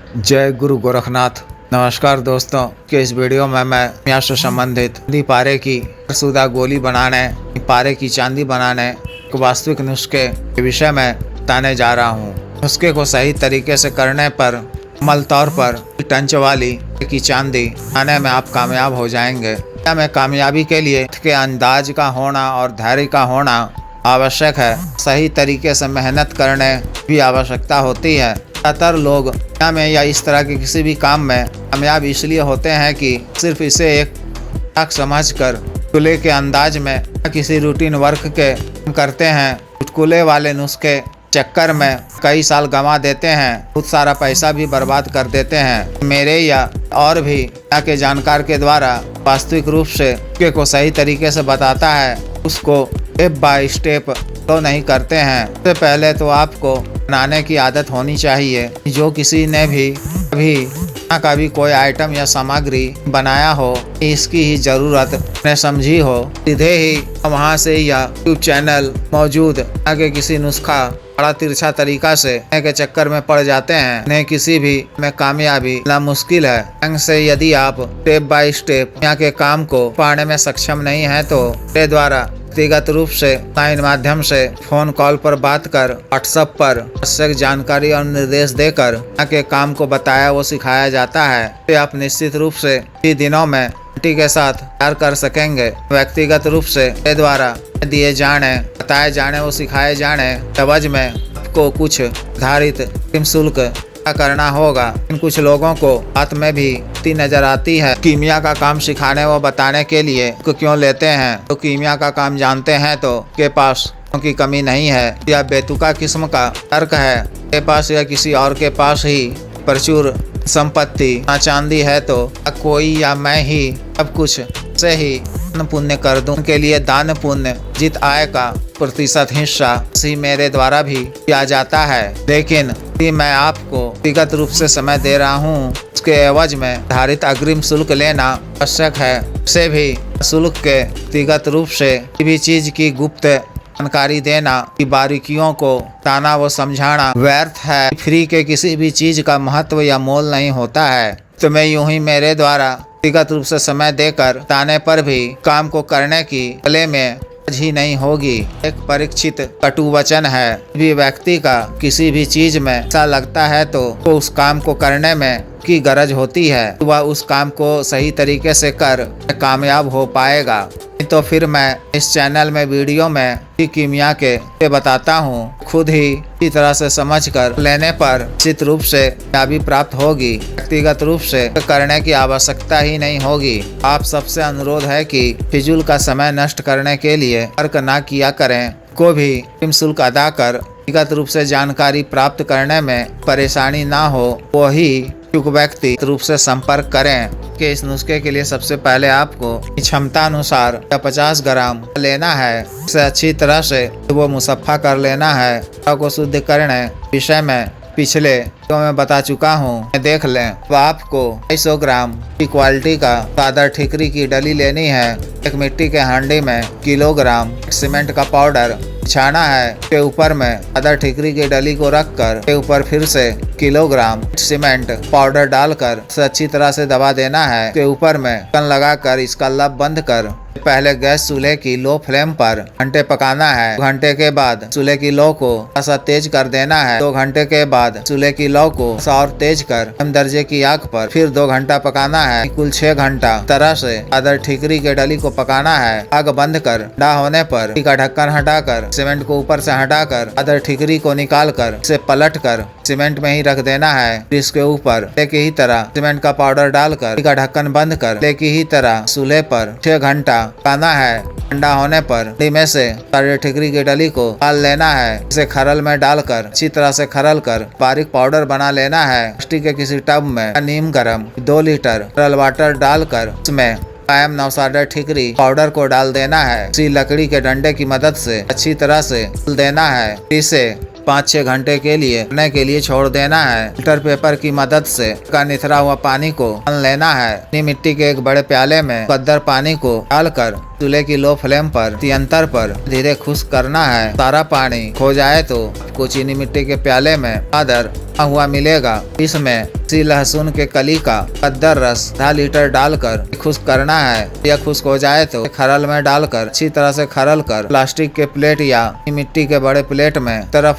जय गुरु गोरखनाथ। नमस्कार दोस्तों, कि इस वीडियो में मैं मियाँ से संबंधित पारे की सुधा गोली बनाने, पारे की चांदी बनाने के वास्तविक नुस्खे के विषय में बताने जा रहा हूँ। नुस्खे को सही तरीके से करने पर अमल तौर पर टंच वाली की चांदी बनाने में आप कामयाब हो जाएंगे। में कामयाबी के लिए के अंदाज का होना और धैर्य का होना आवश्यक है। सही तरीके से मेहनत करने की आवश्यकता होती है। ज़्यादातर लोग में या इस तरह के किसी भी काम में कामयाब इसलिए होते हैं कि सिर्फ इसे एक ताक समझकर चुटकुले के अंदाज में किसी रूटीन वर्क के करते हैं। चुटकुले वाले नुस्खे चक्कर में कई साल गंवा देते हैं, बहुत सारा पैसा भी बर्बाद कर देते हैं। मेरे या और भी के जानकार के द्वारा वास्तविक रूप से नुस्खे को सही तरीके से बताता है, उसको स्टेप बाय स्टेप तो नहीं करते हैं। सबसे पहले तो आपको बनाने की आदत होनी चाहिए। जो किसी ने भी कभी कोई आइटम या सामग्री बनाया हो, इसकी ही जरूरत ने समझी हो, सीधे ही वहाँ से या यूट्यूब चैनल मौजूद आगे किसी नुस्खा बड़ा तिरछा तरीका से के चक्कर में पड़ जाते हैं। नहीं किसी भी में कामयाबी ना मुश्किल है। ढंग से यदि आप स्टेप बाय स्टेप यहाँ के काम को पाने में सक्षम नहीं है तो मेरे द्वारा व्यक्तिगत रूप से ऑनलाइन माध्यम से फोन कॉल पर बात कर, व्हाट्सएप पर आवश्यक जानकारी और निर्देश देकर यहाँ के काम को बताया वो सिखाया जाता है। तो आप निश्चित रूप से ही दिनों में के साथ तैयार कर सकेंगे। व्यक्तिगत रूप से के द्वारा दिए जाने, बताए जाने, वो सिखाए जाने एवज में आपको कुछ निर्धारित शुल्क करना होगा। इन कुछ लोगों को बात में भी नजर आती है। कीमिया का काम सिखाने व बताने के लिए क्यों लेते हैं, तो कीमिया का काम जानते हैं तो के पास की कमी नहीं है या बेतुका किस्म का तर्क है के पास या किसी और के पास ही प्रचुर संपत्ति चांदी है तो कोई या मैं ही सब कुछ से ही पुण्य कर दूं के लिए दान पुण्य जित आय का प्रतिशत हिस्सा ही मेरे द्वारा भी किया जाता है। लेकिन मैं आपको व्यक्तिगत रूप से समय दे रहा हूँ, उसके एवज में निर्धारित अग्रिम शुल्क लेना आवश्यक है। उसे भी शुल्क के व्यक्तिगत रूप से किसी भी चीज की गुप्त जानकारी देना की बारीकियों को ताना व समझाना व्यर्थ है। फ्री के किसी भी चीज का महत्व या मोल नहीं होता है। तो मैं यूं ही मेरे द्वारा व्यक्तिगत रूप से समय देकर ताने पर भी काम को करने की गले में ही नहीं होगी। एक परीक्षित कटु वचन है, भी व्यक्ति का किसी भी चीज में ऐसा लगता है तो वो उस काम को करने में की गरज होती है, वह उस काम को सही तरीके से कर कामयाब हो पाएगा। तो फिर मैं इस चैनल में वीडियो में कीमिया के बताता हूँ। खुद ही इसी तरह से समझ कर लेने पर निश्चित रूप से कामयाबी प्राप्त होगी। व्यक्तिगत रूप से करने की आवश्यकता ही नहीं होगी। आप सबसे अनुरोध है कि फिजूल का समय नष्ट करने के लिए तर्क ना किया करें। को भी शुल्क अदा कर व्यक्तिगत रूप से जानकारी प्राप्त करने में परेशानी ना हो, वही व्यक्ति रूप से संपर्क करें। कि इस नुस्खे के लिए सबसे पहले आपको क्षमता अनुसार 50 ग्राम लेना है। इसे अच्छी तरह से वो मुसफ़ा कर लेना है। को शुद्ध करने विषय में पिछले तो मैं बता चुका हूँ, देख लें। तो आपको 250 ग्राम की क्वालिटी का सादर ठिकरी की डली लेनी है। एक मिट्टी के हांडी में किलोग्राम सीमेंट का पाउडर छाना है। के ऊपर में सादर ठिकरी की डली को रखकर के ऊपर फिर से किलोग्राम सीमेंट पाउडर डालकर अच्छी तरह से दबा देना है। के ऊपर में ढक्कन लगाकर इसका लब बंद कर पहले गैस चूल्हे की लो फ्लेम पर घंटे पकाना है। 2 घंटे के बाद चूल्हे की लो को थोड़ा तेज कर देना है। 2 घंटे के बाद चूल्हे की लो को और तेज कर कम दर्जे की आग पर फिर 2 घंटा पकाना है। कुल 6 घंटा तरह से सादर ठिकरी के डली को पकाना है। आग बंद कर ठंडा होने पर का ढक्कन हटाकर सीमेंट को ऊपर से हटाकर सादर ठिकरी को निकाल कर इसे पलट कर सीमेंट में ही रख देना है। इसके ऊपर की ही तरह सीमेंट का पाउडर डालकर का ढक्कन बंद कर की ही तरह चूल्हे पर 6 घंटा पकाना है। ठंडा होने पर में से सादर ठिकरी की डली को डाल लेना है। इसे खरल में डालकर अच्छी तरह से खरल कर बारीक पाउडर बना लेना है। प्लास्टिक के किसी टब में नीम गरम 2 लीटर तरल वाटर डालकर उसमें कायम नवसादर ठिकरी पाउडर को डाल देना है। इसी लकड़ी के डंडे की मदद से अच्छी तरह से डाल देना है। इसे 5-6 घंटे के लिए छोड़ देना है। फिल्टर पेपर की मदद से का निथरा हुआ पानी को छान लेना है। मिट्टी के एक बड़े प्याले में कद्दर पानी को डालकर चूल्हे की लो फ्लेम पर यंत्र पर धीरे खुश्क करना है। सारा पानी खो जाए तो आपको चीनी मिट्टी के प्याले में आदर हुआ मिलेगा। इसमें सी लहसुन के कली का कद्दर रस आधा लीटर डालकर खुश्क करना है। यह खुश्क हो जाए तो खरल में डालकर अच्छी तरह से खरल कर प्लास्टिक के प्लेट या मिट्टी के बड़े प्लेट में तरफ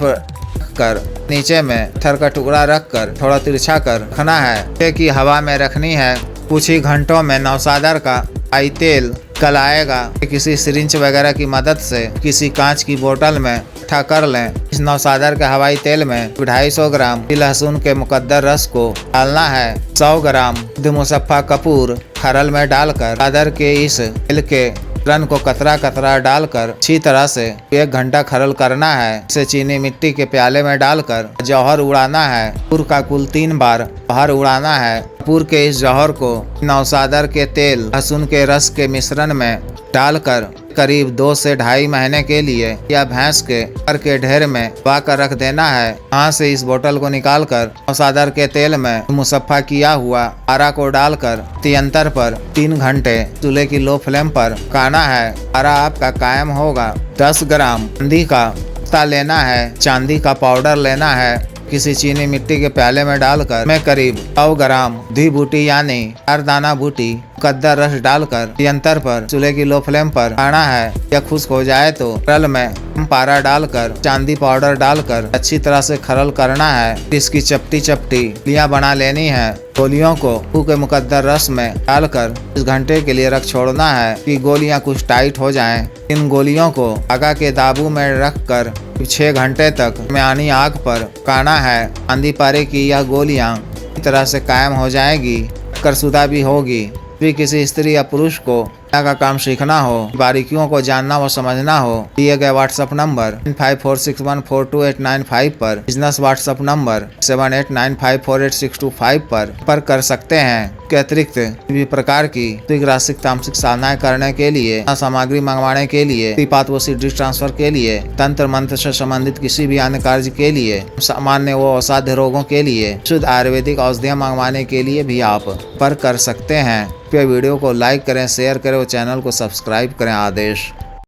कर नीचे में थर का टुकड़ा रखकर थोड़ा तिरछा कर रखना है कि हवा में रखनी है। कुछ ही घंटों में नौसादर का आई तेल कल आएगा। किसी सिरिंज वगैरह की मदद से किसी कांच की बोतल में इकट्ठा कर लें। इस नौसादर के हवाई तेल में 250 ग्राम लहसुन के मुकद्दर रस को डालना है। 100 ग्राम मुसफ्फा कपूर खरल में डालकर चादर के इस तेल के रन को कतरा कतरा डालकर अच्छी तरह से 1 घंटा खरल करना है। इसे चीनी मिट्टी के प्याले में डालकर जौहर उड़ाना है। कपूर का कुल 3 बार बाहर उड़ाना है। कपूर के इस जौहर को नौसादर के तेल लहसुन के रस के मिश्रण में डालकर करीब 2 से 2.5 महीने के लिए या भैंस के घर के ढेर में पका कर रख देना है। यहाँ से इस बोतल को निकालकर नौसादर के तेल में मुसफ्फा किया हुआ आरा को डालकर यंत्र पर 3 घंटे चूल्हे की लो फ्लेम पर पकाना है। आरा आपका कायम होगा। 10 ग्राम चांदी का पत्ता लेना है। चांदी का पाउडर लेना है। किसी चीनी मिट्टी के प्याले में डालकर में करीब 100 ग्राम धी बूटी यानी 4 दाना बूटी कद्दर रस डालकर यंत्र पर चूल्हे की लो फ्लेम पर पकाना है। यह खुश्क हो जाए तो खरल में पारा डालकर चांदी पाउडर डालकर अच्छी तरह से खरल करना है। इसकी चपटी चपटी गोलियां बना लेनी है। गोलियों को फूक के मुकद्दर रस में डालकर 20 घंटे के लिए रख छोड़ना है कि गोलियां कुछ टाइट हो जाएं। इन गोलियों को आगा के दाबू में रखकर 6 घंटे तक दरमियानी आग पर पकाना है। चांदी पारे की यह गोलियां इस तरह से कायम हो जाएगी। करशुदा भी होगी। भी किसी स्त्री या पुरुष को का काम सीखना हो, बारीकियों को जानना व समझना हो, दिए गए व्हाट्सएप नंबर 9546142895 पर बिजनेस व्हाट्सएप नंबर 78954862 पर कर सकते हैं। के अतिरिक्त भी प्रकार की राशिक तामसिक साधनाएं करने के लिए, सामग्री मंगवाने के लिए, त्रिपात व सिद्धि ट्रांसफर के लिए, तंत्र मंत्र से संबंधित किसी भी अन्य कार्य के लिए, सामान्य व असाध्य रोगों के लिए, शुद्ध आयुर्वेदिक औषधियां मंगवाने के लिए भी आप पर कर सकते हैं। वीडियो को लाइक करें, शेयर करें और चैनल को सब्सक्राइब करें। आदेश।